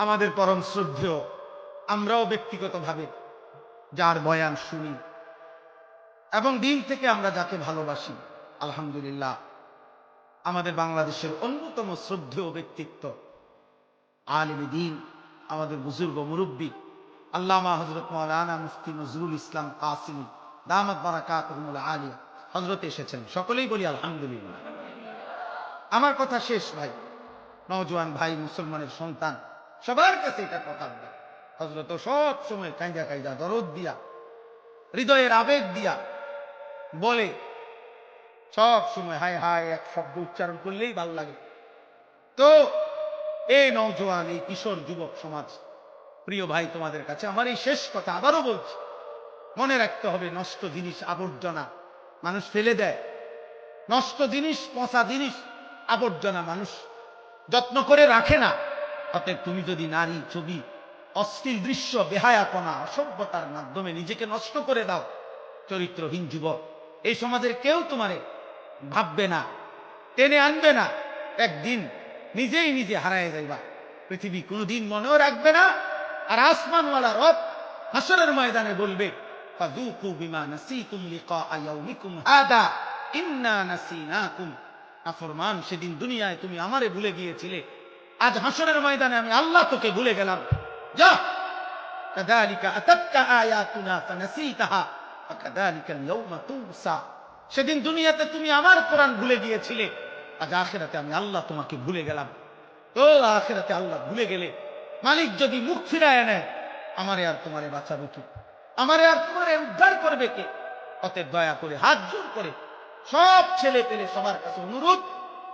আমাদের পরম শ্রদ্ধেয়, আমরাও ব্যক্তিগতভাবে যার বয়ান শুনি এবং দিন থেকে আমরা যাকে ভালোবাসি, আলহামদুলিল্লাহ আমাদের বাংলাদেশের অন্যতম শ্রদ্ধেয় ব্যক্তিত্ব, আলিম দ্বীন, আমাদের বুজুর্গ মুরব্বী আল্লামা হযরত মাওলানা মুফতি নজরুল ইসলাম কাসিমি দামাত বারাকাতুহুল আলিয়া হযরত এসেছেন। সকলেই বলি আলহামদুলিল্লাহ। আমার কথা শেষ ভাই, নওজোয়ান ভাই, মুসলমানের সন্তান, সবার কাছে এটা কথা বলে। হযরত সব সময় কাঁদা কাঁদা দরদ দিয়া, হৃদয়ের আবেগ দিয়া বলে, সব সময় হায় হায় এক শব্দ উচ্চারণ করলেই ভালো লাগে। তো এই নওজোয়ান, এই কিশোর যুবক সমাজ, প্রিয় ভাই, তোমাদের কাছে আমার এই শেষ কথা আবারও বলছি, মনে রাখতে হবে নষ্ট জিনিস, আবর্জনা মানুষ ফেলে দেয়। নষ্ট জিনিস, পচা জিনিস, আবর্জনা মানুষ যত্ন করে রাখে না। অতএব তুমি যদি নারী, ছবি, অশ্লীল দৃশ্য, বেহায়াপনা, অসভ্যতার মাধ্যমে নিজেকে নষ্ট করে দাও, চরিত্রহীন যুবক, এই সমাজের কেউ তোমারে ভাববে না, টেনে আনবে না। একদিন নিজেই নিজে হারায় যাইবা, পৃথিবী কোনোদিন মনেও রাখবে না। আর আসমানওয়ালা রব হাসরের ময়দানে বলবে, ফাযুকু বিমা নাসিতুম লিকা ইয়াউমিকুম হাদা ইন্না নাসিনাকুম। নাফরমান, সেদিন দুনিয়ায় তুমি আমারে ভুলে গিয়েছিলে, আজ হাসরের ময়দানে আমি আল্লাহ তোকে ভুলে গেলাম। যা, কাযালিকা আতাতকা আয়াতুনা ফানাসিতাহা ওয়াকাযালিকাল ইয়াউমা তুনসা। সেদিন দুনিয়াতে তুমি আমার কোরআন ভুলে গিয়েছিলে, আজ আখিরাতে আমি আল্লাহ তোমাকে ভুলে গেলাম। তো আখিরাতে আল্লাহ ভুলে গেলে মালিক যদি মুখ ফিরায় নেয়, আমারে আর তোমারে বাঁচাবে কে? আমারে আর তোমারে উদ্ধার করবে কে? অতএব দয়া করে হাত জোর করে সব ছেলে পেলে সবার কাছে অনুরোধ,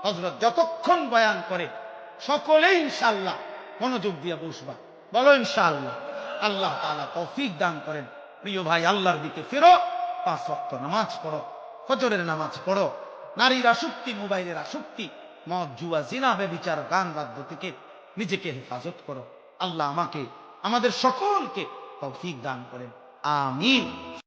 হযরত যতক্ষণ বয়ান করে সকলেই ইনশাআল্লাহ মনোযোগ দিয়ে বসবা। বলো ইনশাআল্লাহ। আল্লাহ তাআলা তৌফিক দান করেন। প্রিয় ভাই, আল্লাহর দিকে ফিরো, 5 ওয়াক্ত নামাজ পড়ো, ফজরের নামাজ পড়ো, নারীর আসক্তি, মোবাইলের আসক্তি, মদ, জুয়া, জিনা, ব্যভিচার, গান বাদ্য থেকে নিজেকে হেফাজত করো। আল্লাহ আমাকে, আমাদের সকলকে তৌফিক দান করেন। আমিন।